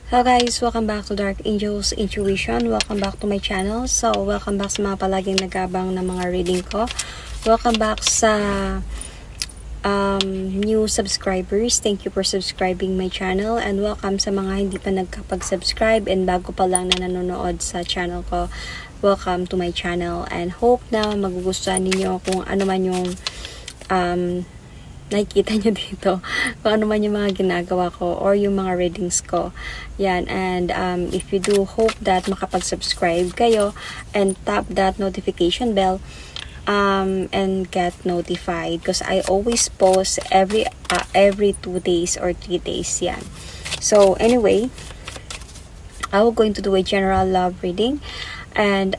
Hello guys, welcome back to Dark Angels Intuition. Welcome back to my channel. So, welcome back sa mga palaging nagabang ng mga reading ko. Welcome back sa new subscribers. Thank you for subscribing my channel. And welcome sa mga hindi pa nagkapag-subscribe and bago pa lang na nanonood sa channel ko. Welcome to my channel and hope na magugustuhan ninyo kung ano man yung nakikita nyo dito, kung ano man yung mga ginagawa ko or yung mga readings ko. Yan, and if you do, hope that makapag-subscribe kayo and tap that notification bell and get notified because I always post every 2 days or 3 days. Yan. So anyway, I will going to do a general love reading. And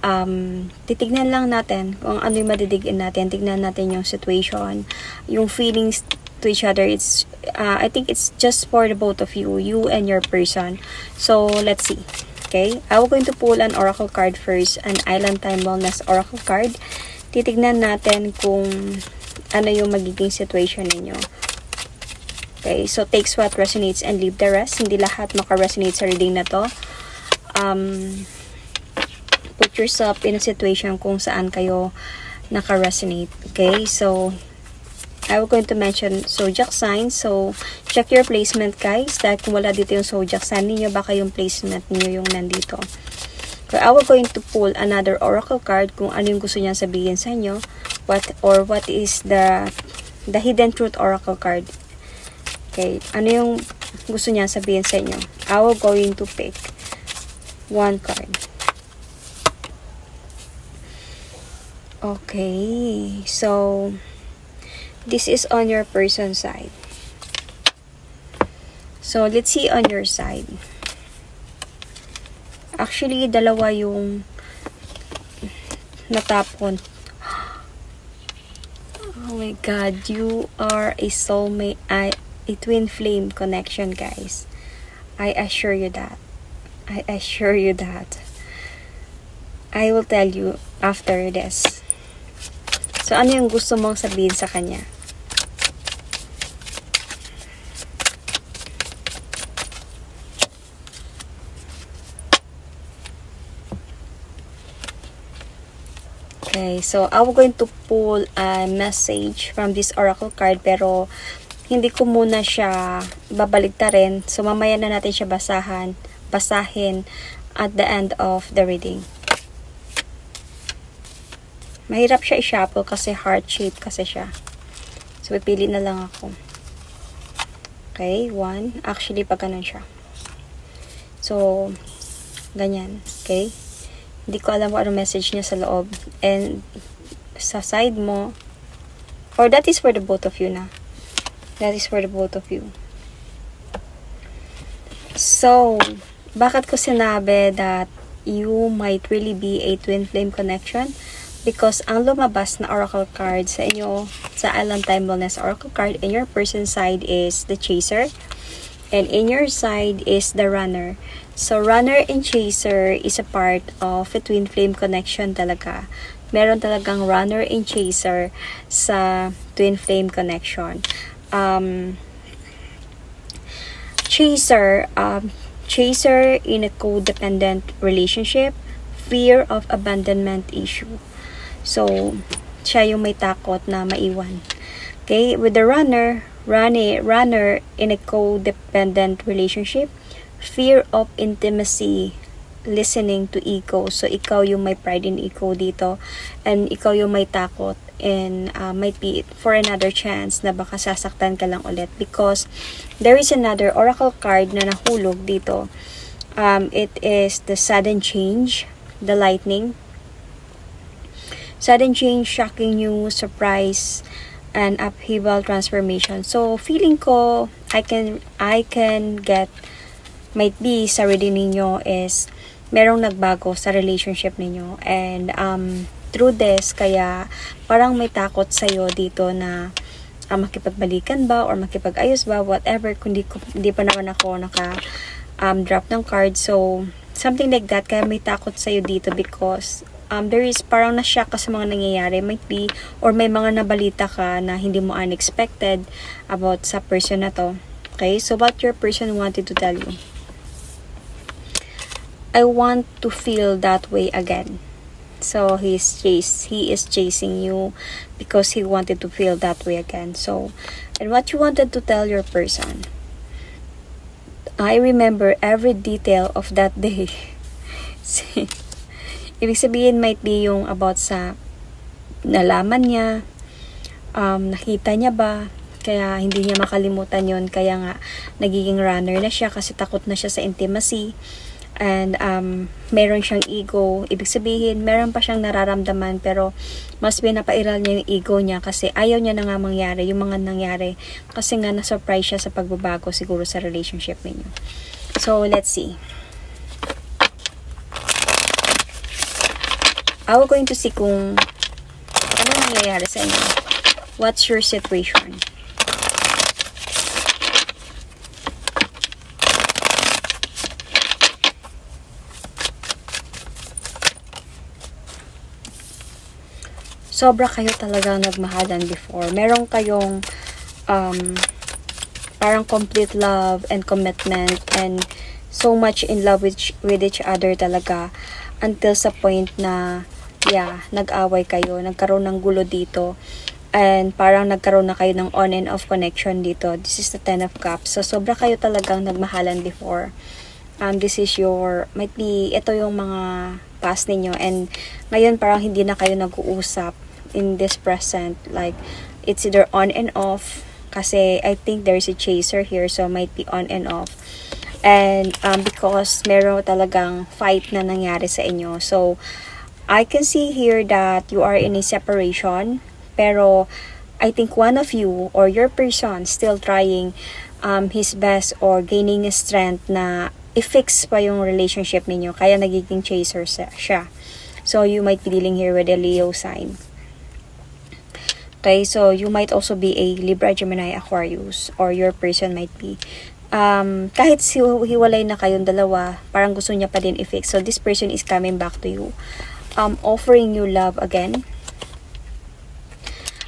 titignan lang natin kung ano yung madidigin natin. Tignan natin yung situation, yung feelings to each other. It's I think it's just for the both of you, you and your person. So let's see. Okay, I will going to pull an oracle card first, an Island Time Wellness oracle card. Titignan natin kung ano yung magiging situation ninyo. Okay, so takes what resonates and leave the rest. Hindi lahat maka-resonate sa reading na to. Put yourself in a situation kung saan kayo naka-resonate. Okay, so I will going to mention zodiac signs. So check your placement guys. Dahil kung wala dito yung zodiac sign ninyo, baka yung placement niyo yung nandito. So I will going to pull another oracle card kung ano yung gusto niya sabihin sa inyo. What is the hidden truth oracle card. Okay, ano yung gusto niya sabihin sa inyo. I will going to pick one card. Okay, so this is on your person side. So let's see on your side. Actually, dalawa yung natapon. Oh my God, you are a soulmate, a twin flame connection, guys. I assure you that. I assure you that. I will tell you after this. So, ano yung gusto mong sabihin sa kanya? Okay, so I'm going to pull a message from this oracle card pero hindi ko muna siya babaligtarin. So, mamaya na natin siya basahin at the end of the reading. Mahirap siya i-shuffle kasi heart shape kasi siya. So, pipili na lang ako. Okay, 1. Actually, pag ganun siya. So, ganyan. Okay? Hindi ko alam kung ano message niya sa loob. And, sa side mo, or that is for the both of you na. That is for the both of you. So, bakit ko sinabi that you might really be a twin flame connection? Because ang lumabas na oracle card sa inyo, sa Island Time Wellness oracle card, in your person side is the Chaser. And in your side is the Runner. So, Runner and Chaser is a part of a twin flame connection talaga. Meron talagang Runner and Chaser sa twin flame connection. Chaser in a codependent relationship, fear of abandonment issue. So, siya yung may takot na maiwan. Okay, with the runner in a codependent relationship, fear of intimacy, listening to ego. So, ikaw yung may pride in ego dito. And ikaw yung may takot and might be for another chance na baka sasaktan ka lang ulit. Because there is another oracle card na nahulog dito. It is the sudden change, the lightning. Sudden change, shocking news, surprise, and upheaval transformation. So, feeling ko, I can get, might be sa reading ninyo is, merong nagbago sa relationship ninyo. And, through this, kaya, parang may takot sa'yo dito na, makipagbalikan ba, or makipag-ayos ba, whatever, kundi hindi pa naman ako drop ng card. So, something like that, kaya may takot sa'yo dito because, there is parang na-shock ka sa mga nangyayari, might be, or may mga nabalita ka na hindi mo unexpected about sa person na to. Okay, so what your person wanted to tell you? I want to feel that way again. So he is chasing you because he wanted to feel that way again. So, and what you wanted to tell your person, I remember every detail of that day. Ibig sabihin might be yung about sa nalaman niya, nakita niya ba, kaya hindi niya makalimutan yon, kaya nga nagiging runner na siya kasi takot na siya sa intimacy. And meron siyang ego. Ibig sabihin, meron pa siyang nararamdaman pero mas pinapairal niya yung ego niya kasi ayaw niya na nga mangyari yung mga nangyari kasi nga na-surprise siya sa pagbabago siguro sa relationship niyo. So, let's see. I'm going to see kung ano nangyayari sa inyo. What's your situation? Sobra kayo talagang nagmahalan before. Meron kayong parang complete love and commitment and so much in love with each other talaga until sa point na nag-away kayo, nagkaroon ng gulo dito and parang nagkaroon na kayo ng on and off connection dito. This is the 10 of Cups. So sobra kayo talagang nagmahalan before. This is might be ito yung mga past ninyo and ngayon parang hindi na kayo nag-uusap in this present, like it's either on and off kasi I think there's a chaser here, so might be on and off, and because meron talagang fight na nangyari sa inyo. So I can see here that you are in a separation, pero I think one of you or your person still trying his best or gaining strength na i-fix pa yung relationship ninyo, kaya nagiging chaser siya. So you might be dealing here with a Leo sign. Okay, so you might also be a Libra, Gemini, Aquarius, or your person might be. Kahit hiwalay na kayong dalawa, parang gusto niya pa din i-fix. So this person is coming back to you, offering you love again.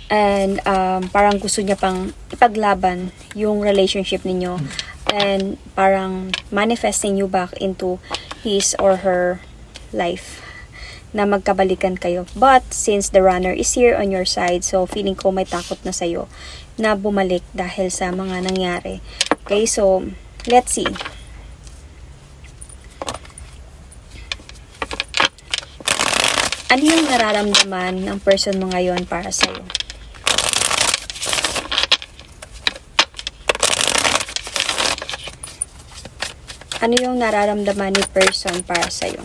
And parang gusto niya pang ipaglaban yung relationship ninyo. And parang manifesting you back into his or her life na magkabalikan kayo. But since the runner is here on your side, so feeling ko may takot na sa'yo na bumalik dahil sa mga nangyari. Okay, so let's see. Ano yung nararamdaman ng person mo ngayon para sa'yo? Ano yung nararamdaman ni person para sa'yo?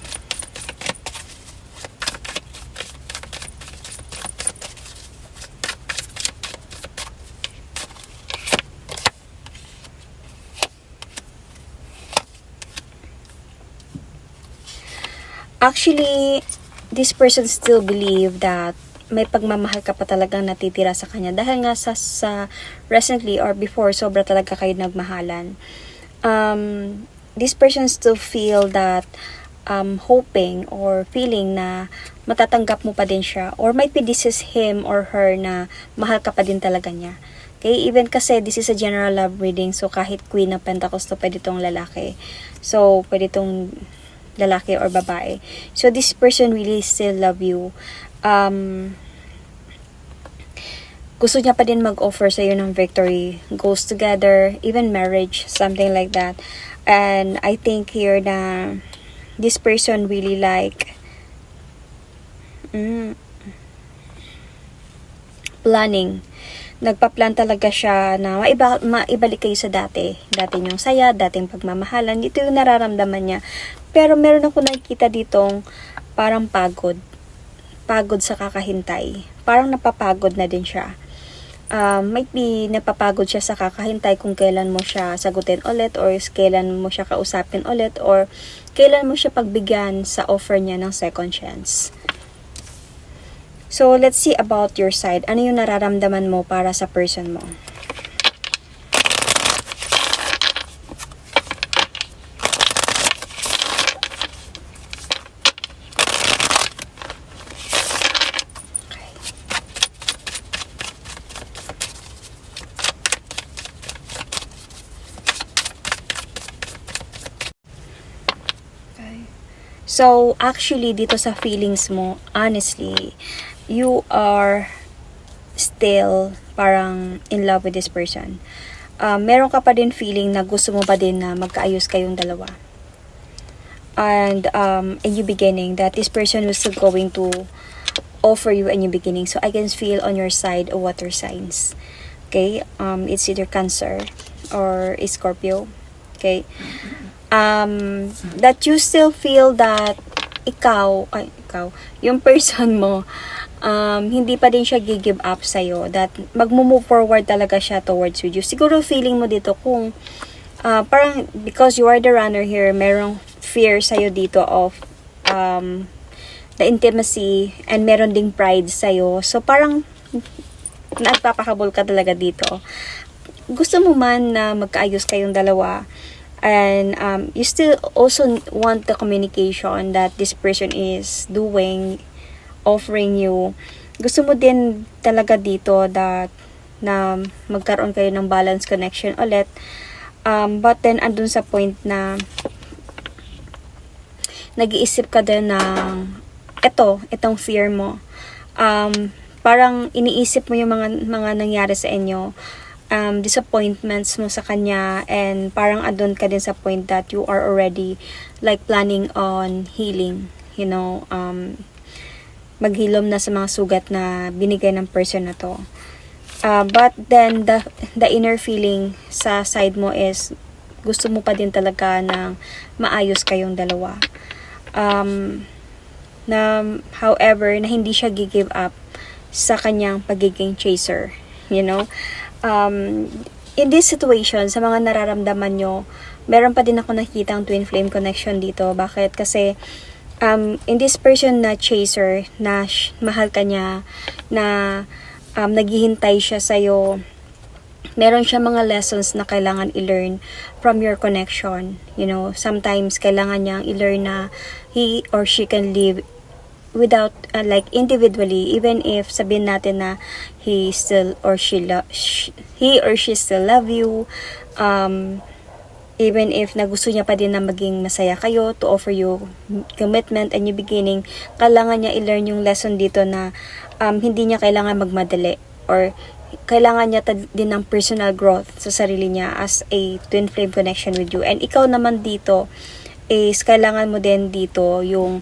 Actually, this person still believe that may pagmamahal ka pa talagang natitira sa kanya dahil nga sa recently or before sobra talaga kayo nagmahalan. This person still feel that hoping or feeling na matatanggap mo pa din siya, or might be this is him or her na mahal ka pa din talaga niya. Okay, even kasi this is a general love reading, so kahit Queen of Pentacles to pwede tong lalaki. So pwede tong lalaki or babae. So this person really still love you. Gusto niya pa din mag-offer sa iyo ng victory, goes together, even marriage, something like that. And I think here na this person really like planning. Nagpa-plan talaga siya na maibalik kayo sa dati niyong saya, dating pagmamahalan. Ito yung nararamdaman niya. Pero meron ako nakikita ditong parang pagod sa kakahintay. Parang napapagod na din siya. Might be napapagod siya sa kakahintay kung kailan mo siya sagutin ulit, or kailan mo siya kausapin ulit, or kailan mo siya pagbigyan sa offer niya ng second chance. So, let's see about your side. Ano yung nararamdaman mo para sa person mo? So, actually, dito sa feelings mo, honestly, you are still parang in love with this person. Meron ka pa din feeling na gusto mo pa din na magkaayos kayong dalawa. And in your beginning, that this person was still going to offer you a new beginning. So, I can feel on your side a water signs. Okay? It's either Cancer or Scorpio. Okay? That you still feel that ikaw, yung person mo, hindi pa din siya give up sa'yo. That mag-move forward talaga siya towards with you. Siguro feeling mo dito kung, parang because you are the runner here, merong fear sa'yo dito of, the intimacy, and meron ding pride sa'yo. So, parang, nagpapahabol ka talaga dito. Gusto mo man na magkaayos kayong dalawa, and you still also want the communication that this person is doing, offering you. Gusto mo din talaga dito that na magkaroon kayo ng balance connection ulit. But then andun sa point na nag-iisip ka din ng itong fear mo. Parang iniisip mo yung mga nangyari sa inyo, disappointments mo sa kanya, and parang andun ka din sa point that you are already like planning on healing, you know, maghilom na sa mga sugat na binigay ng person na to. But then the inner feeling sa side mo is gusto mo pa din talaga ng maayos kayong dalawa. However, na hindi siya give up sa kanyang pagiging chaser, you know. In this situation, sa mga nararamdaman nyo, meron pa din ako nakikitang twin flame connection dito. Bakit? Kasi, in this person na chaser, na mahal ka niya, na naghihintay siya sa'yo, meron siya mga lessons na kailangan i-learn from your connection. You know, sometimes kailangan niyang i-learn na he or she can live without like individually, even if sabihin natin na he or she still love you, even if na gusto niya pa din na maging masaya kayo, to offer you commitment and new beginning, kailangan niya i-learn yung lesson dito na hindi niya kailangan magmadali, or kailangan niya din ng personal growth sa sarili niya as a twin flame connection with you. And ikaw naman dito is kailangan mo din dito yung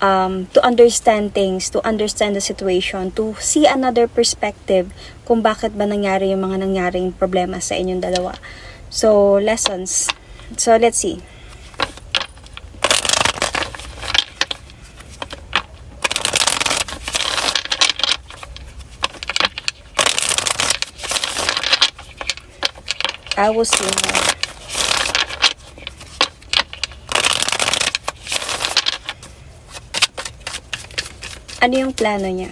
to understand things, to understand the situation, to see another perspective kung bakit ba nangyari yung mga nangyaring problema sa inyong dalawa. So, lessons. So, let's see. I will see more. Ano yung plano niya?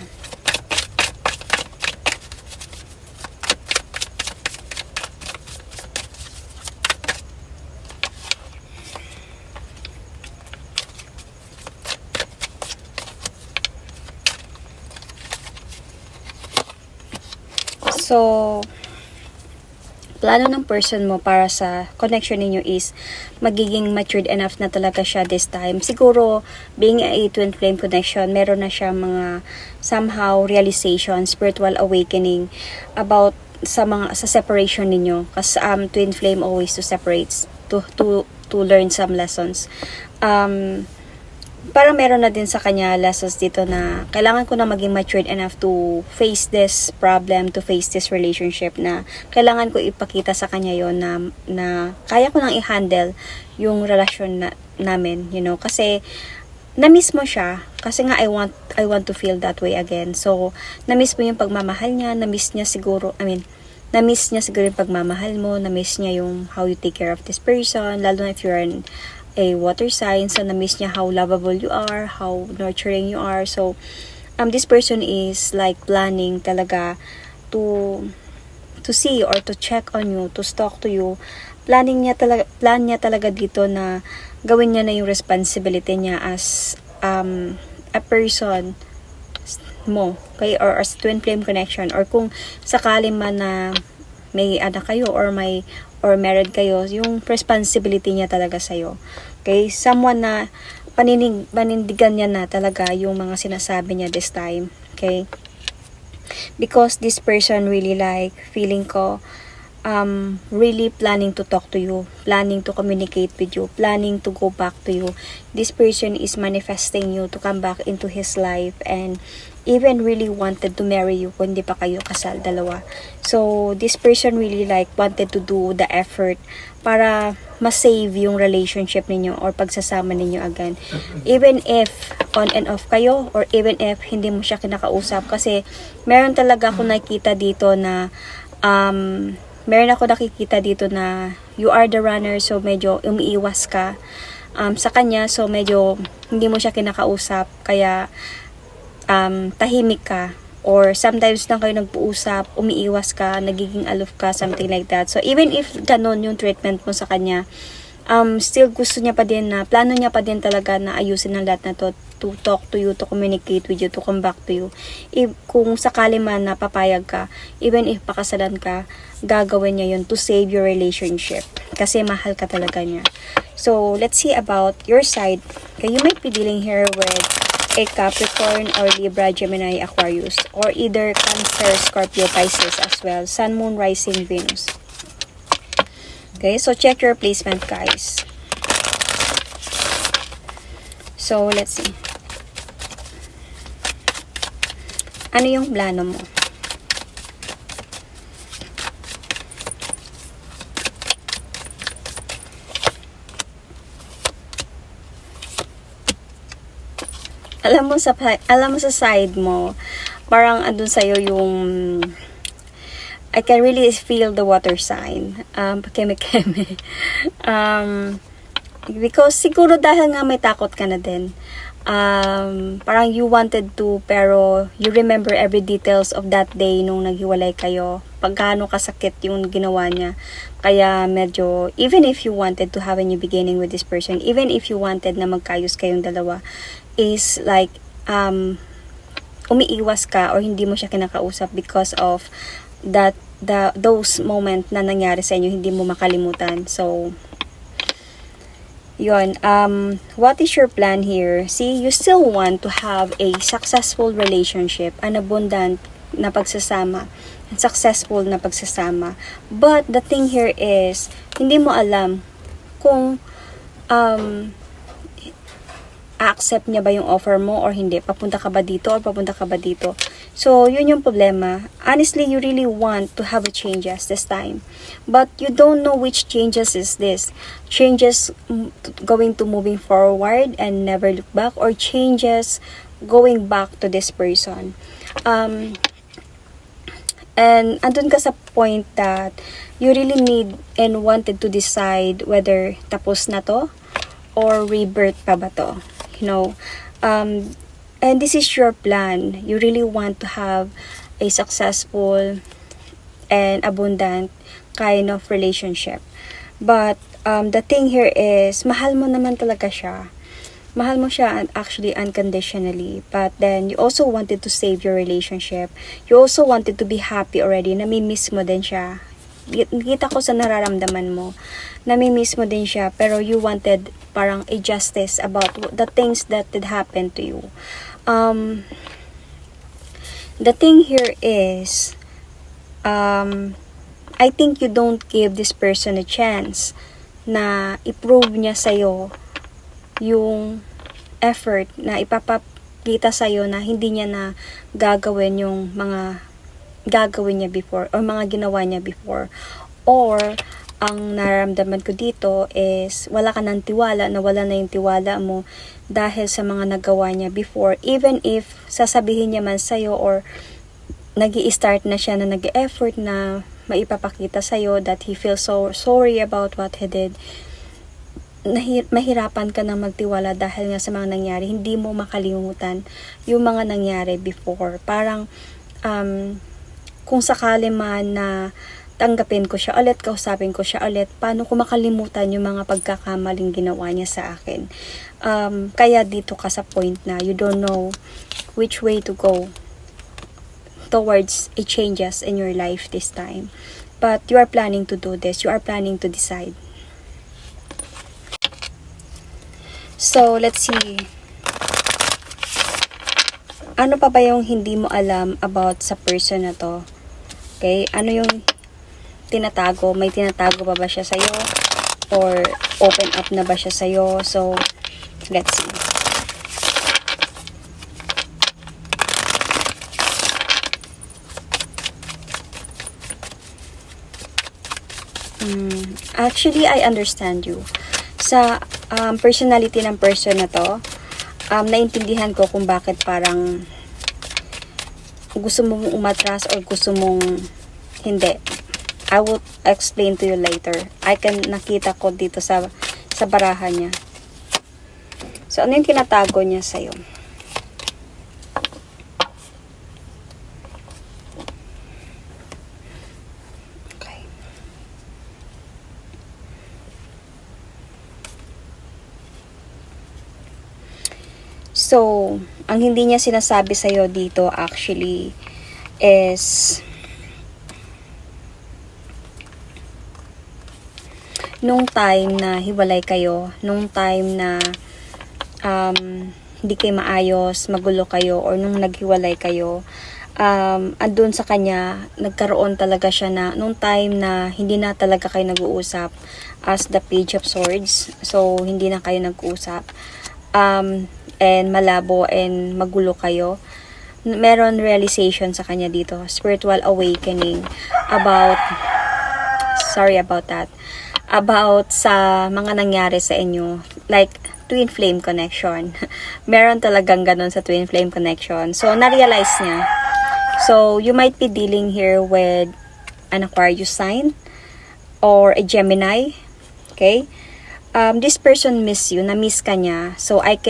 So, plano ng person mo para sa connection ninyo is magiging matured enough na talaga siya this time. Siguro, being a twin flame connection, meron na siya mga somehow realization, spiritual awakening about sa separation ninyo. Kasi twin flame always to separate, to learn some lessons. Parang meron na din sa kanya lessons dito na kailangan ko na maging matured enough to face this problem, to face this relationship, na kailangan ko ipakita sa kanya yon na kaya ko nang i-handle yung relasyon namin, you know, kasi na-miss mo siya, kasi nga I want to feel that way again. So, na-miss mo yung pagmamahal niya, na-miss niya siguro yung pagmamahal mo, na-miss niya yung how you take care of this person, lalo na if you're a water sign, so na-miss niya how lovable you are, how nurturing you are. So, this person is like planning talaga to see or to check on you, to stalk to you. Plan niya talaga dito na gawin niya na yung responsibility niya as a person mo, okay, or as twin flame connection, or kung sakali man na may anak kayo or married kayo, yung responsibility niya talaga sa'yo. Okay? Someone na panindigan niya na talaga yung mga sinasabi niya this time. Okay? Because this person really like, feeling ko, really planning to talk to you, planning to communicate with you, planning to go back to you. This person is manifesting you to come back into his life and even really wanted to marry you kung hindi pa kayo kasal dalawa. So, this person really like wanted to do the effort para ma-save yung relationship ninyo or pagsasama ninyo again. Even if on and off kayo or even if hindi mo siya kinakausap. Kasi meron talaga ako nakikita dito na meron ako nakikita dito na you are the runner, so medyo umiiwas ka sa kanya, so medyo hindi mo siya kinakausap, kaya tahimik ka, or sometimes lang kayo nag-uusap, umiiwas ka, nagiging aloof ka, something like that. So even if ganon yung treatment mo sa kanya, still gusto niya pa din na, plano niya pa din talaga na ayusin ang lahat na to talk to you, to communicate with you, to come back to you. Kung sakali man na papayag ka, even if pakasalan ka, gagawin niya yun to save your relationship. Kasi mahal ka talaga niya. So, let's see about your side. Okay, you might be dealing here with a Capricorn or Libra, Gemini, Aquarius, or either Cancer, Scorpio, Pisces as well. Sun, Moon, Rising, Venus. Okay, so check your placement, guys. So, let's see. Ano yung plano mo? Alam mo sa side mo, parang andun sa'yo yung I can really feel the water sign. Pakeme-keme. Because siguro dahil nga may takot ka na din. Parang you wanted to, pero you remember every details of that day nung naghiwalay kayo. Pagkano kasakit yung ginawa niya. Kaya medyo, even if you wanted to have a new beginning with this person, even if you wanted na magkayos kayong dalawa, is like, umiiwas ka or hindi mo siya kinakausap because of those moment na nangyari sa inyo, hindi mo makalimutan. So, yun, what is your plan here? See, you still want to have a successful relationship, an abundant na pagsasama, successful na pagsasama. But the thing here is, hindi mo alam kung accept niya ba yung offer mo or hindi. Papunta ka ba dito or papunta ka ba dito? So, yun yung problema. Honestly, you really want to have a changes this time. But you don't know which changes is this. Changes going to moving forward and never look back, or changes going back to this person. And andun ka sa point that you really need and wanted to decide whether tapos na to or rebirth pa ba to. You know, and this is your plan. You really want to have a successful and abundant kind of relationship. But the thing here is, mahal mo naman talaga siya. Mahal mo siya actually unconditionally. But then, you also wanted to save your relationship. You also wanted to be happy already. Nami-miss mo din siya. Kita ko sa nararamdaman mo. Nami-miss mo din siya. Pero you wanted parang a justice about the things that did happen to you. The thing here is, I think you don't give this person a chance na i-prove niya sa'yo yung effort na ipapakita sa'yo na hindi niya na gagawin yung mga gagawin niya before or mga ginawa niya before. Or, ang nararamdaman ko dito is wala ka ng tiwala, nawala na yung tiwala mo dahil sa mga nagawa niya before. Even if sasabihin niya man sa'yo or nag-i-start na siya na nag-effort na maipapakita sa'yo that he feels so sorry about what he did, mahirapan ka na magtiwala dahil nga sa mga nangyari. Hindi mo makalimutan yung mga nangyari before. Parang kung sakali man na tanggapin ko siya ulit, kausapin ko siya ulit, paano ko makalimutan yung mga pagkakamaling ginawa niya sa akin. Kaya dito ka sa point na you don't know which way to go towards a changes in your life this time. But you are planning to do this. You are planning to decide. So, let's see. Ano pa ba yung hindi mo alam about sa person na to? Okay? Ano yung tinatago? May tinatago pa ba siya sa'yo? Or open up na ba siya sa'yo? So, let's see. Actually, I understand you. Sa personality ng person na to, naintindihan ko kung bakit parang gusto mong umatras or gusto mong hindi. I will explain to you later. Nakita ko dito sa barahan niya. So, ano yung tinatago niya sa'yo? Okay. So, ang hindi niya sinasabi sa'yo dito actually is nung time na hiwalay kayo, nung time na hindi kayo maayos, magulo kayo, or nung naghiwalay kayo, andun sa kanya, nagkaroon talaga siya na, nung time na hindi na talaga kayo nag-uusap as the Page of Swords, so hindi na kayo nag-uusap, and malabo and magulo kayo, meron realization sa kanya dito, spiritual awakening about sa mga nangyari sa inyo, like twin flame connection. Meron talagang ganun sa twin flame connection. So, na-realize niya. So, you might be dealing here with an Aquarius sign or a Gemini. Okay? This person miss you, na-miss ka niya. So, I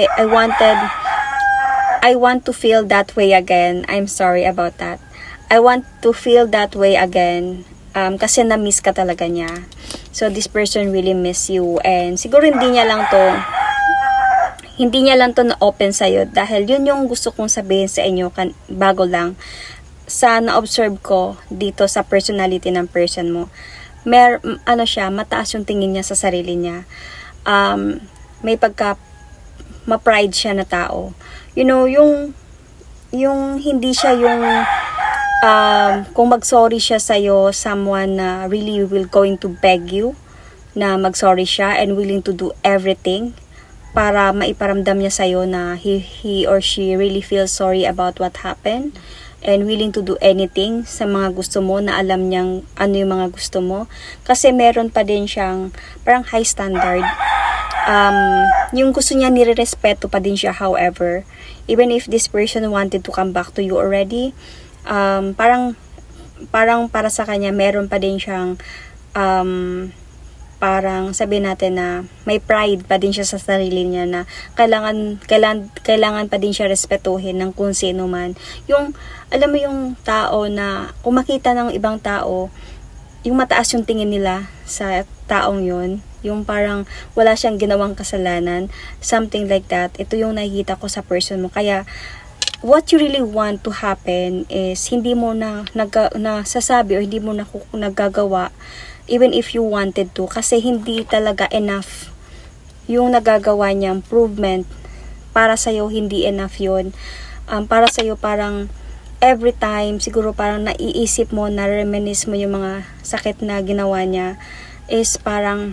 want to feel that way again. I'm sorry about that. I want to feel that way again. Kasi na-miss ka talaga niya. So, this person really miss you. And siguro hindi niya lang to na-open sa'yo. Dahil yun yung gusto kong sabihin sa inyo bago lang. Sa na-observe ko dito sa personality ng person mo. Mataas yung tingin niya sa sarili niya. May ma-pride siya na tao. You know, yung hindi siya yung kung mag-sorry siya sa'yo, someone na really will going to beg you na mag-sorry siya and willing to do everything para maiparamdam niya sa'yo na he or she really feels sorry about what happened and willing to do anything sa mga gusto mo, na alam niyang ano yung mga gusto mo. Kasi meron pa din siyang parang high standard. Yung gusto niya, nire-respeto pa din siya. However, even if this person wanted to come back to you already, parang para sa kanya meron pa din siyang parang sabihin natin na may pride pa din siya sa sarili niya, na kailangan pa din siya respetuhin ng kung sino man. Yung alam mo yung tao na kung makita ng ibang tao, yung mataas yung tingin nila sa taong yun, yung parang wala siyang ginawang kasalanan, something like that. Ito yung nakikita ko sa person mo. Kaya what you really want to happen is hindi mo na nasasabi o hindi mo na nagagawa even if you wanted to, kasi hindi talaga enough yung nagagawa niya improvement para sa'yo. Hindi enough yun. Para sa'yo parang every time siguro parang naiisip mo, na-reminisce mo yung mga sakit na ginawa niya, is parang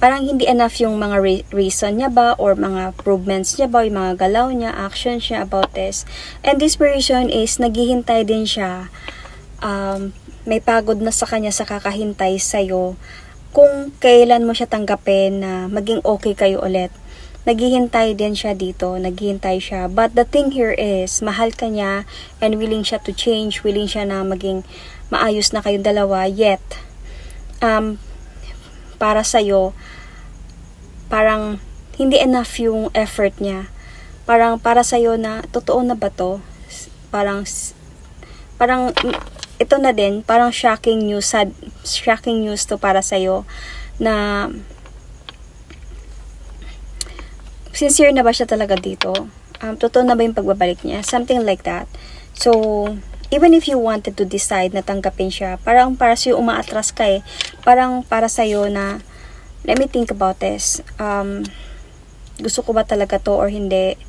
hindi enough yung mga reason niya ba or mga improvements niya ba, yung mga galaw niya, actions niya about this. And this person is naghihintay din siya, may pagod na sa kanya sa kakahintay sa'yo kung kailan mo siya tanggapin na maging okay kayo ulit. Naghihintay din siya dito, naghihintay siya. But the thing here is, mahal ka niya and willing siya to change, willing siya na maging maayos na kayong dalawa, yet para sa'yo, parang hindi enough yung effort niya. Parang para sa'yo na, totoo na ba to? Parang ito na din, parang shocking news to para sa'yo, na sincere na ba siya talaga dito? Totoo na ba yung pagbabalik niya? Something like that. So, even if you wanted to decide na tanggapin siya, parang para sa'yo umaatras ka eh. Parang para sa'yo na let me think about this. Gusto ko ba talaga to or hindi?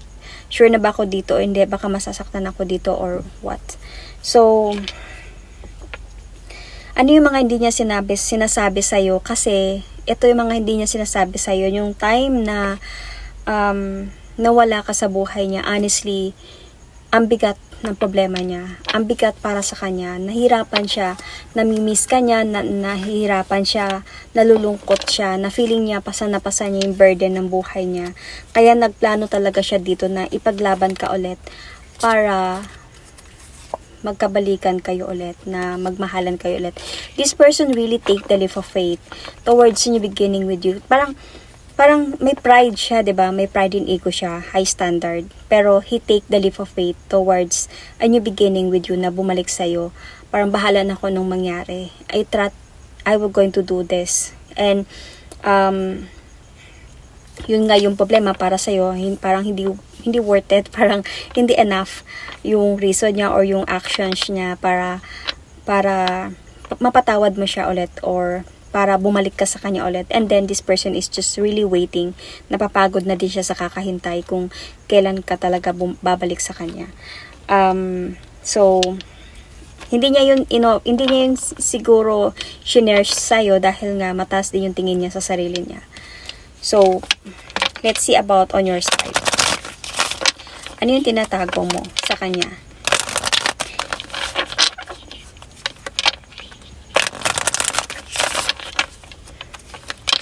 Sure na ba ako dito o hindi? Baka masasaktan ako dito or what? So, ano yung mga hindi niya sinasabi sa'yo? Kasi, ito yung mga hindi niya sinasabi sa'yo. Yung time na nawala ka sa buhay niya, honestly, ang bigat ng problema niya. Ang bigat para sa kanya. Nahirapan siya. Namimiss ka niya. Nahihirapan siya. Nalulungkot siya. Na feeling niya, pasa niya yung burden ng buhay niya. Kaya nagplano talaga siya dito na ipaglaban ka ulit para magkabalikan kayo ulit, na magmahalan kayo ulit. This person really take the leap of faith towards new beginning with you. Parang may pride siya, 'di ba? May pride in ego siya, high standard. Pero he take the leap of faith towards a new beginning with you, na bumalik sa iyo. Parang bahala na ako nung mangyari. I will going to do this. And yun nga yung problema para sa iyo, parang hindi worth it, parang hindi enough yung reason niya or yung actions niya para mapatawad mo siya ulit or para bumalik ka sa kanya ulit. And then this person is just really waiting. Napapagod na din siya sa kakahintay kung kailan ka talaga babalik sa kanya. So hindi niya yun siguro shinare sa'yo dahil nga mataas din yung tingin niya sa sarili niya. So let's see about on your side. Ano yung tinatago mo sa kanya?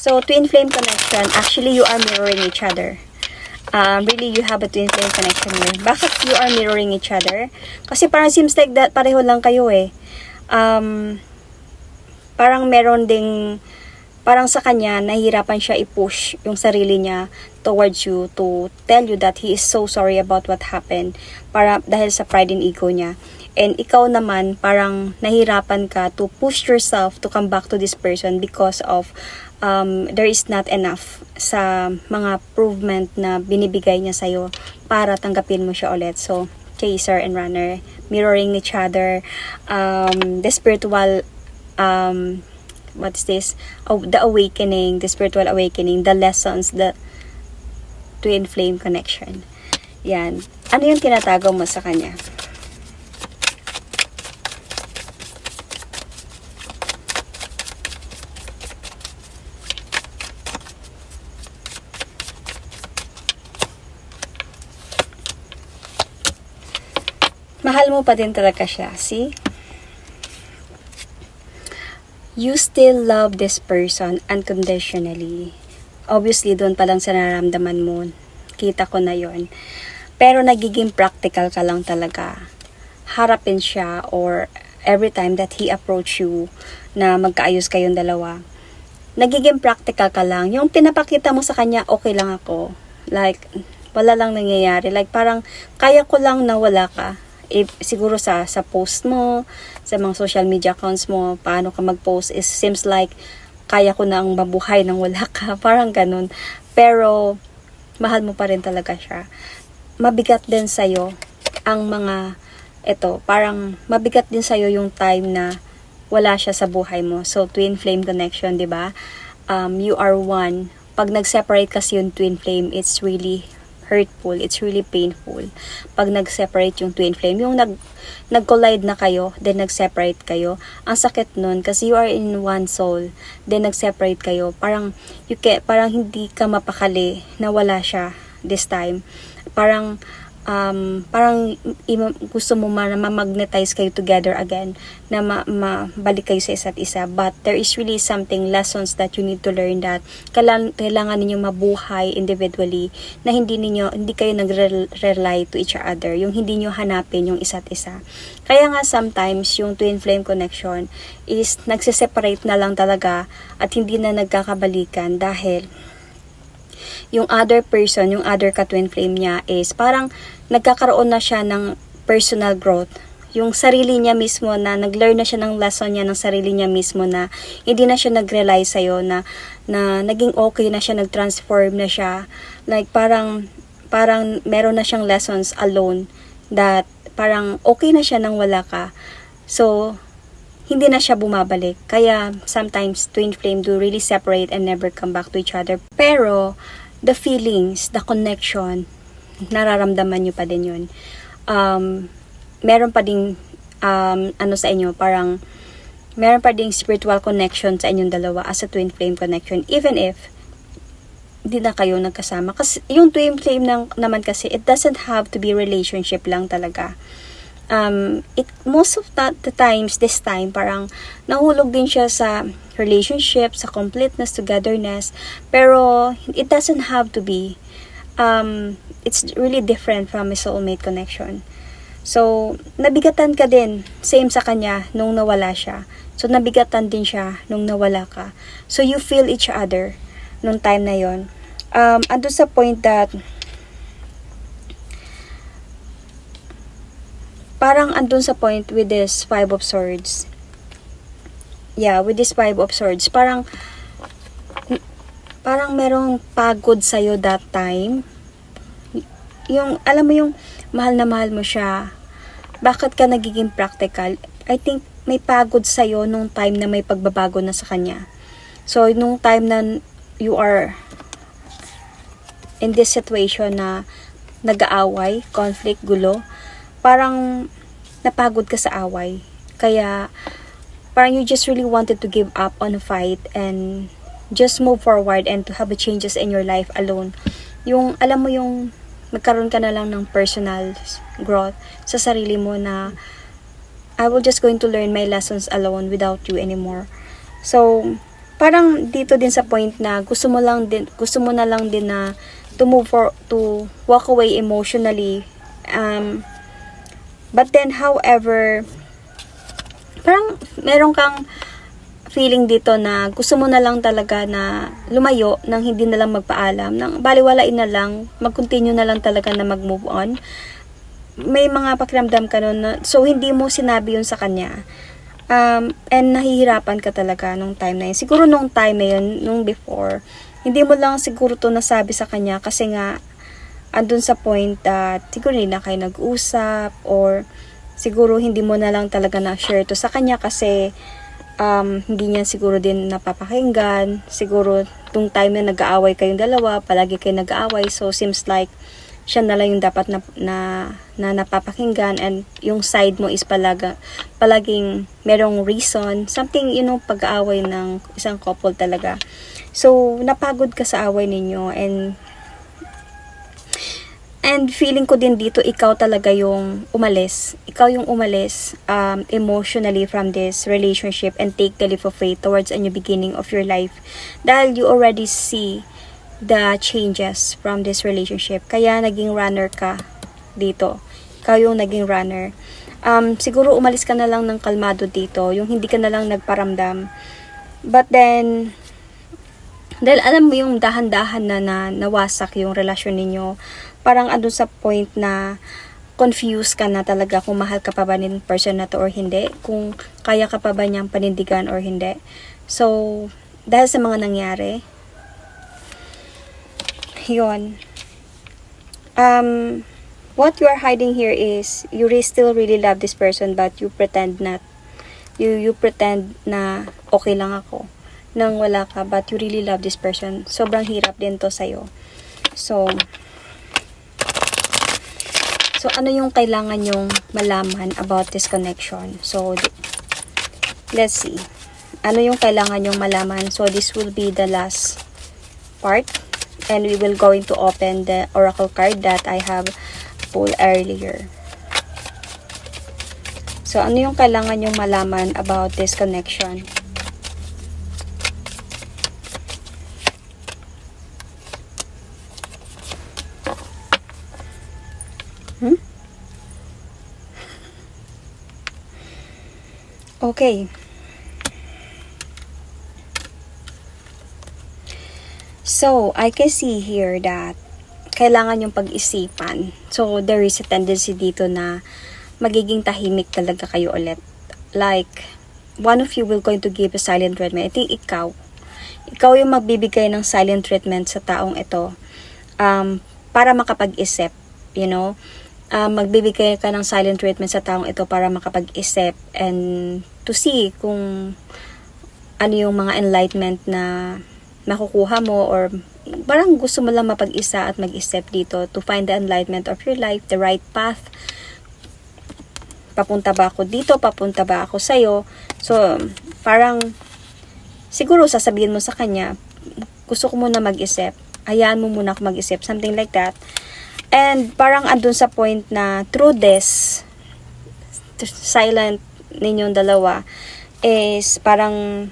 So, twin flame connection. Actually, you are mirroring each other. Really, you have a twin flame connection here. Bakit you are mirroring each other? Kasi parang seems like that pareho lang kayo eh. Parang meron ding, parang sa kanya, nahihirapan siya i-push yung sarili niya towards you to tell you that he is so sorry about what happened. Dahil sa pride and ego niya. And ikaw naman, parang nahirapan ka to push yourself to come back to this person because of there is not enough sa mga provement na binibigay niya sa'yo para tanggapin mo siya ulit. So, chaser and runner, mirroring each other. The spiritual, what is this? Oh, the awakening, the spiritual awakening, the lessons, the twin flame connection. Yan. Ano yung tinatago mo sa kanya? Mahal mo pa din talaga siya. See? You still love this person unconditionally. Obviously, doon pa lang sa nararamdaman mo. Kita ko na yon. Pero nagiging practical ka lang talaga. Harapin siya or every time that he approach you na magkaayos kayong dalawa. Nagiging practical ka lang. Yung pinapakita mo sa kanya, okay lang ako. Like, wala lang nangyayari. Like, parang kaya ko lang na wala ka. Siguro sa post mo, sa mga social media accounts mo, paano ka mag-post, it seems like kaya ko na ang mabuhay nang wala ka. Parang ganun. Pero, mahal mo pa rin talaga siya. Mabigat din sa'yo ang mga, parang mabigat din sa'yo yung time na wala siya sa buhay mo. So, twin flame connection, di ba? You are one. Pag nag-separate kasi yung twin flame, it's really hurtful, it's really painful. Pag nag-separate yung twin flame, yung nag-collide na kayo, then nag-separate kayo, ang sakit nun kasi you are in one soul, then nag-separate kayo, parang hindi ka mapakali na wala siya this time. Parang gusto mo ma-magnetize kayo together again, na mabalik kayo sa isa't isa. But there is really something, lessons that you need to learn, that kailangan ninyo mabuhay individually, na hindi kayo nag-rely to each other, yung hindi nyo hanapin yung isa't isa. Kaya nga sometimes yung twin flame connection is nagsiseparate na lang talaga at hindi na nagkakabalikan dahil yung other person, yung other ka-twin flame niya is parang nagkakaroon na siya ng personal growth. Yung sarili niya mismo na nag-learn na siya ng lesson niya ng sarili niya mismo, na hindi na siya nag-rely sa'yo, na naging okay na siya, nag-transform na siya. Like parang meron na siyang lessons alone that parang okay na siya nang wala ka. So, hindi na siya bumabalik. Kaya sometimes twin flame do really separate and never come back to each other. Pero the feelings, the connection, nararamdaman nyo pa din yun. Meron pa ding ano sa inyo, parang meron pa ding spiritual connection sa inyong dalawa as a twin flame connection, even if di na kayo nagkasama. Kasi yung twin flame naman kasi, it doesn't have to be relationship lang talaga. Most of the times, this time, parang nahulog din siya sa relationship, sa completeness, togetherness. Pero it doesn't have to be. It's really different from a soulmate connection. So, nabigatan ka din, same sa kanya, nung nawala siya. So, nabigatan din siya nung nawala ka. So, you feel each other nung time na yon. Ando sa point that parang andun sa point with this Five of Swords. Yeah, with this Five of Swords, parang merong pagod sa'yo that time. Yung, alam mo yung mahal na mahal mo siya. Bakit ka nagiging practical? I think may pagod sa'yo nung time na may pagbabago na sa kanya. So, nung time na you are in this situation na nag-aaway, conflict, gulo, parang napagod ka sa away. Kaya, parang you just really wanted to give up on a fight and just move forward and to have a changes in your life alone. Yung, alam mo yung magkaroon ka na lang ng personal growth sa sarili mo na I will just going to learn my lessons alone without you anymore. So, parang dito din sa point na gusto mo na lang din na to walk away emotionally. But then, however, parang meron kang feeling dito na gusto mo na lang talaga na lumayo nang hindi na lang magpaalam, nang baliwalain na lang, mag-continue na lang talaga na mag-move on. May mga pakiramdam ka nun na, so hindi mo sinabi yun sa kanya. And nahihirapan ka talaga nung time na yun. Siguro nung time na yun, nung before, hindi mo lang siguro to nasabi sa kanya kasi nga, andun sa point that siguro hindi na kayo nag-usap or siguro hindi mo na lang talaga na-share to sa kanya kasi hindi niya siguro din napapakinggan. Siguro, tung time na nag-aaway kayong dalawa, palagi kayo nag-aaway. So, seems like, siya na lang yung dapat na napapakinggan and yung side mo is palaging merong reason. Something, pag-aaway ng isang couple talaga. So, napagod ka sa away ninyo and feeling ko din dito, ikaw talaga yung umalis. Ikaw yung umalis emotionally from this relationship and take the leap of faith towards a new beginning of your life. Dahil you already see the changes from this relationship. Kaya naging runner ka dito. Ikaw yung naging runner. Siguro umalis ka na lang ng kalmado dito. Yung hindi ka na lang nagparamdam. But then, dahil alam mo yung dahan-dahan na nawasak yung relasyon ninyo, parang andun sa point na confused ka na talaga kung mahal ka pa ba ng person na to or hindi, kung kaya ka pa ba niyang panindigan or hindi. So, dahil sa mga nangyari, yun. What you are hiding here is, you still really love this person but you pretend not. You pretend na okay lang ako nang wala ka, but you really love this person. Sobrang hirap din to sa'yo. So, ano yung kailangan yung malaman about this connection? So, let's see. Ano yung kailangan yung malaman? So, this will be the last part. And we will going to open the oracle card that I have pulled earlier. So, ano yung kailangan yung malaman about this connection? Okay. So, I can see here that kailangan yung pag-isipan. So, there is a tendency dito na magiging tahimik talaga kayo ulit. Like, one of you will going to give a silent treatment. I think ikaw yung magbibigay ng silent treatment sa taong ito para makapag-isip, magbibigay ka ng silent treatment sa taong ito para makapag-isip and to see kung ano yung mga enlightenment na makukuha mo, or parang gusto mo lang mapag-isa at mag-step dito to find the enlightenment of your life, the right path. Papunta ba ako dito? Papunta ba ako sa'yo? So, parang siguro sasabihin mo sa kanya, gusto ko muna mag-isip. Hayaan mo muna ako mag-isip. Something like that. And parang andun sa point na through this, silent ninyong dalawa, is parang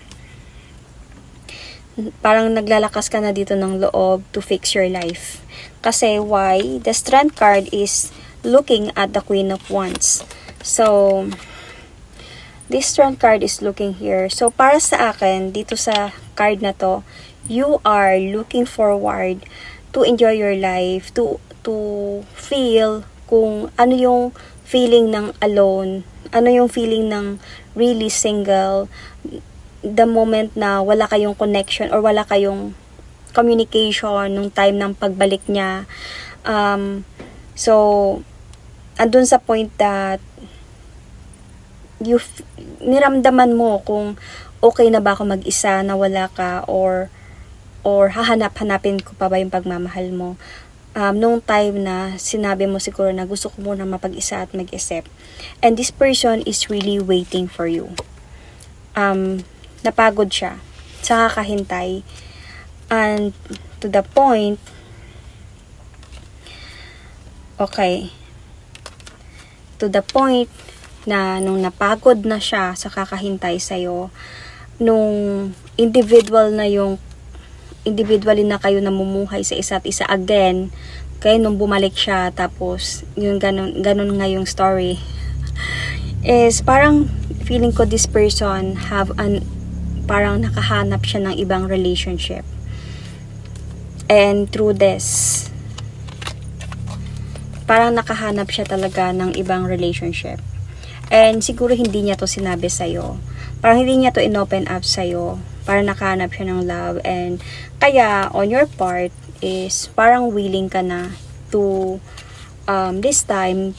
naglalakas ka na dito ng loob to fix your life. Kasi why? The Strength card is looking at the Queen of Wands. So, this Strength card is looking here. So, para sa akin, dito sa card na to, you are looking forward to enjoy your life, to feel kung ano yung feeling ng alone, ano yung feeling ng really single, the moment na wala kayong connection or wala kayong communication nung time ng pagbalik niya. So, andun sa point that niramdaman mo kung okay na ba ako mag-isa na wala ka, or hahanap-hanapin ko pa ba yung pagmamahal mo. Nung time na sinabi mo siguro na gusto ko muna mapag-isa at mag-isip. And this person is really waiting for you. Napagod siya sa kakahintay, and to the point, na nung napagod na siya sa kakahintay sa'yo, nung individually na kayo namumuhay sa isa't isa again, kaya nung bumalik siya, tapos yung ganun nga yung story, is parang feeling ko this person parang nakahanap siya ng ibang relationship. And through this, parang nakahanap siya talaga ng ibang relationship. And siguro hindi niya to sinabi sa'yo. Parang hindi niya to inopen up sa'yo. Parang nakahanap siya ng love. And kaya, on your part, is parang willing ka na to, this time,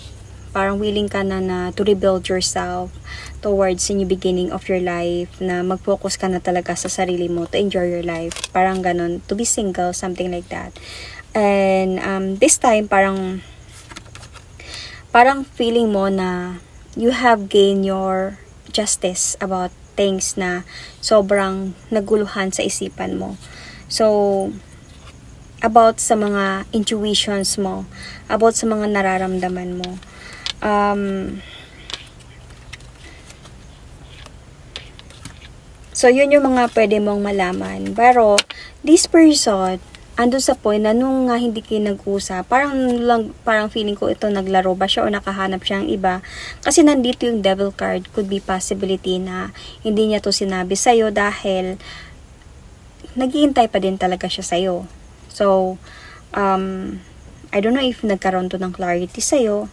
parang willing ka na to rebuild yourself towards the new beginning of your life, na mag-focus ka na talaga sa sarili mo, to enjoy your life. Parang ganun, to be single, something like that. And this time, parang feeling mo na you have gained your justice about things na sobrang naguluhan sa isipan mo. So, about sa mga intuitions mo, about sa mga nararamdaman mo. So, yun yung mga pwede mong malaman. Pero, this person, andun sa point na nung nga hindi kayo nag-usap, parang feeling ko ito naglaro ba siya o nakahanap siya ng iba. Kasi nandito yung Devil card, could be possibility na hindi niya to sinabi sa'yo dahil naghihintay pa din talaga siya sa'yo. So, I don't know if nagkaroon to ng clarity sa'yo,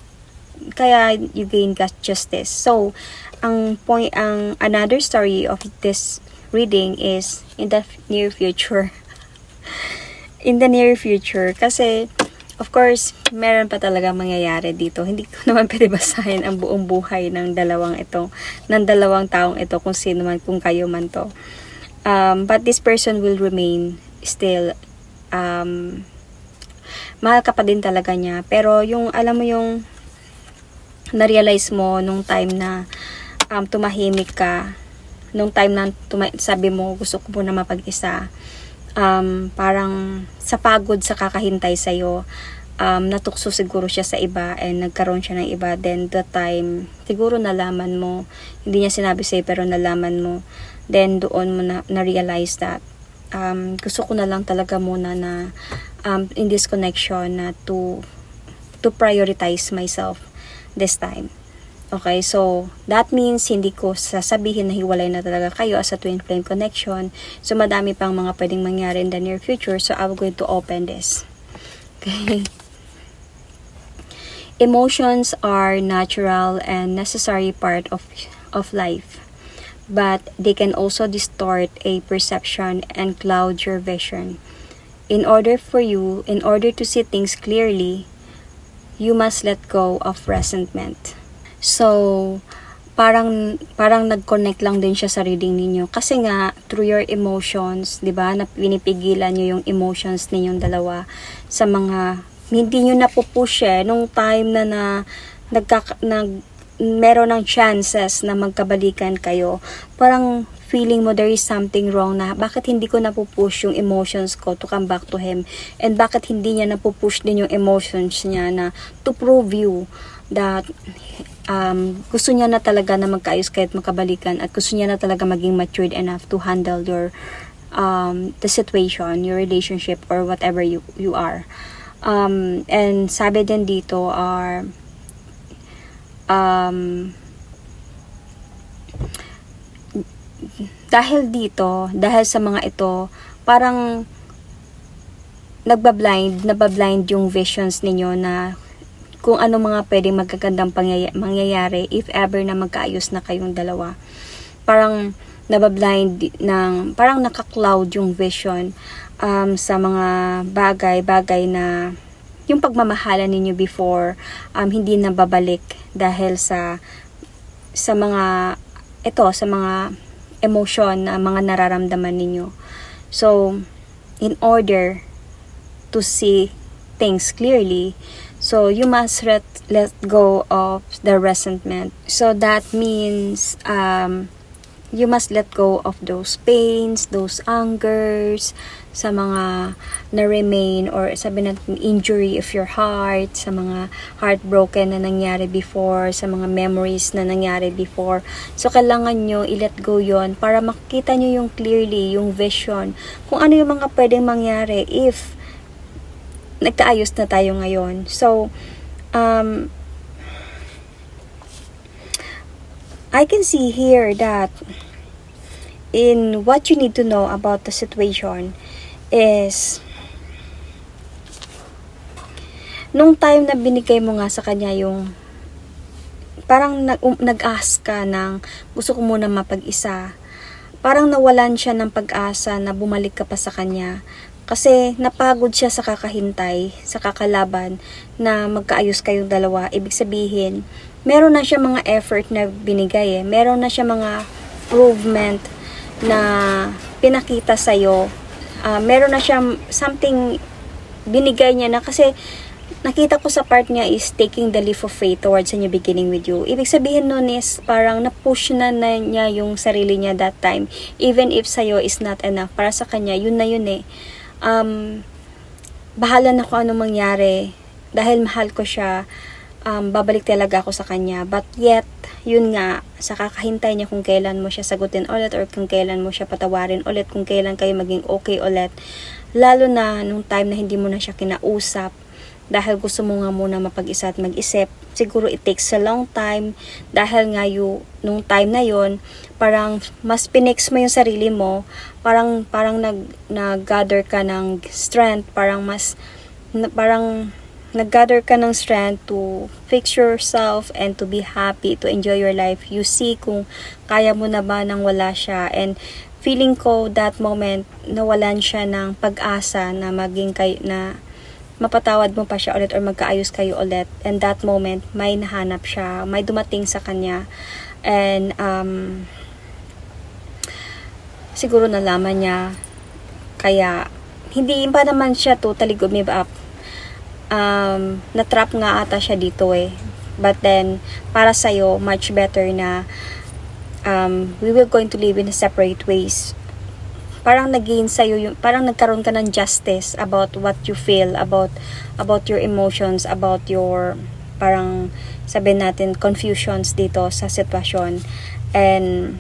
kaya you gain justice. So, ang another story of this reading is in the near future. In the near future, kasi of course, meron pa talaga mangyayari dito. Hindi ko naman pwede basahin ang buong buhay ng dalawang taong ito, kung sino man, kung kayo man to. But this person will remain still, mahal ka pa din talaga niya. Pero yung, alam mo yung na-realize mo nung time na tumahimik ka, nung time na sabi mo gusto ko muna mapag-isa, parang sa pagod sa kakahintay sa'yo, natukso siguro siya sa iba and nagkaroon siya ng iba. Then the time, siguro nalaman mo, hindi niya sinabi sa'yo pero nalaman mo, then doon mo na-realize that gusto ko na lang talaga muna na in this connection na to prioritize myself this time. Okay, so that means hindi ko sasabihin na hiwalay na talaga kayo as a twin flame connection. So madami pang mga pwedeng mangyari in the near future. So I'm going to open this. Okay. Emotions are natural and necessary part of life, but they can also distort a perception and cloud your vision. In order to see things clearly, you must let go of resentment. So, parang nag-connect lang din siya sa reading ninyo. Kasi nga, through your emotions, di ba, na pinipigilan nyo yung emotions ninyong dalawa sa mga, hindi nyo napupush nung time na meron ng chances na magkabalikan kayo. Parang feeling mo there is something wrong na bakit hindi ko napupush yung emotions ko to come back to him, and bakit hindi niya napupush din yung emotions niya na to prove you that gusto niya na talaga na magkaayos kahit makabalikan, at gusto niya na talaga maging matured enough to handle your the situation, your relationship, or whatever you are. And sabi din dito are dahil sa mga ito, parang nabablind yung visions ninyo na kung ano mga pwedeng magagandang mangyayari if ever na magkaayos na kayong dalawa. Parang parang naka-cloud yung vision sa mga bagay na yung pagmamahalan ninyo before hindi na babalik dahil sa mga emotion na mga nararamdaman ninyo. So, in order to see things clearly, so you must let go of the resentment. So that means you must let go of those pains, those angers, sa mga na-remain, or sabi natin injury of your heart, sa mga heartbroken na nangyari before, sa mga memories na nangyari before. So kailangan nyo i-let go yon para makita nyo yung clearly, yung vision, kung ano yung mga pwedeng mangyari if nagkaayos na tayo ngayon. So, I can see here that in what you need to know about the situation is nung time na binigay mo nga sa kanya yung parang nag-ask ka ng gusto ko muna mapag-isa, parang nawalan siya ng pag-asa na bumalik ka pa sa kanya. Kasi napagod siya sa kakahintay, sa kakalaban na magkaayos kayong dalawa. Ibig sabihin, meron na siya mga effort na binigay Meron na siya mga improvement na pinakita sa'yo. Meron na siya something binigay niya na, kasi nakita ko sa part niya is taking the leap of faith towards a new beginning with you. Ibig sabihin nun is parang na-push na niya yung sarili niya that time. Even if sa'yo is not enough, para sa kanya, yun na yun bahala na kung ano mangyari, dahil mahal ko siya, babalik talaga ako sa kanya. But yet, yun nga, sa kakahintay niya kung kailan mo siya sagutin ulit, or kung kailan mo siya patawarin ulit, kung kailan kayo maging okay ulit, lalo na nung time na hindi mo na siya kinausap, dahil gusto mo nga muna mapag-isa at mag-isip. Siguro it takes a long time, dahil nga nung time na yon, parang mas pinex mo yung sarili mo, parang nag-gather ka ng strength, parang nag-gather ka ng strength to fix yourself and to be happy, to enjoy your life. You see kung kaya mo na ba nang wala siya. And feeling ko that moment, nawalan siya ng pag-asa na na mapatawad mo pa siya ulit or magkaayos kayo ulit. And that moment, may nahanap siya, may dumating sa kanya. And siguro nalaman niya, kaya hindi pa naman siya totally give up. Na-trap nga ata siya dito But then, para sa'yo, much better na we will going to live in separate ways. Parang nag-gain sa'yo, parang nagkaroon ka ng justice about what you feel, about your emotions, about your, parang sabihin natin, confusions dito sa sitwasyon. And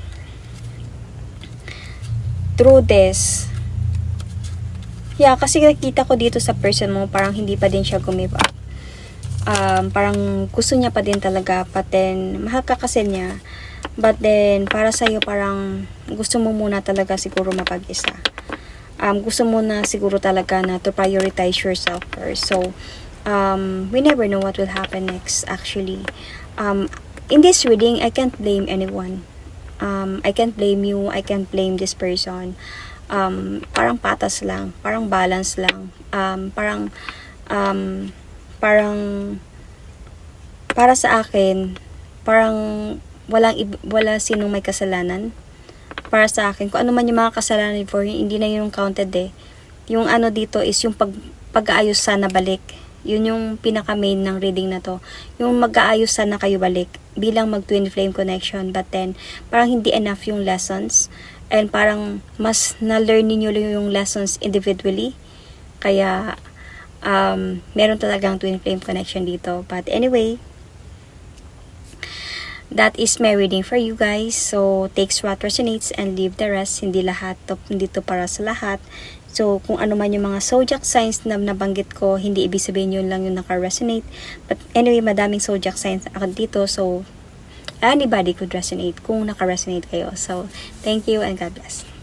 through this, kasi nakita ko dito sa person mo, parang hindi pa din siya give up. Parang gusto niya pa din talaga, but then, mahal ka kasi niya. But then, para sa'yo, parang gusto mo muna talaga siguro mapag-isa. Gusto mo na siguro talaga na to prioritize yourself first. So, we never know what will happen next, actually. In this reading, I can't blame anyone. I can't blame you, I can't blame this person. Parang patas lang, parang balance lang, parang para sa akin, parang wala sinong may kasalanan. Para sa akin, kung ano man yung mga kasalanan before, hindi na yung counted eh. Yung ano dito is yung pag-aayos sana balik. Yun yung pinaka-main ng reading na to. Yung mag-aayos sana kayo balik bilang mag-twin flame connection. But then, parang hindi enough yung lessons. And parang mas na-learn ninyo yung lessons individually. Kaya, meron talagang twin flame connection dito. But anyway, that is my reading for you guys. So, takes what resonates and leave the rest. Hindi to para sa lahat. So, kung ano man yung mga zodiac signs na nabanggit ko, hindi ibig sabihin yun lang yung naka-resonate. But anyway, madaming zodiac signs ako dito. So, anybody could resonate kung naka-resonate kayo. So, thank you and God bless.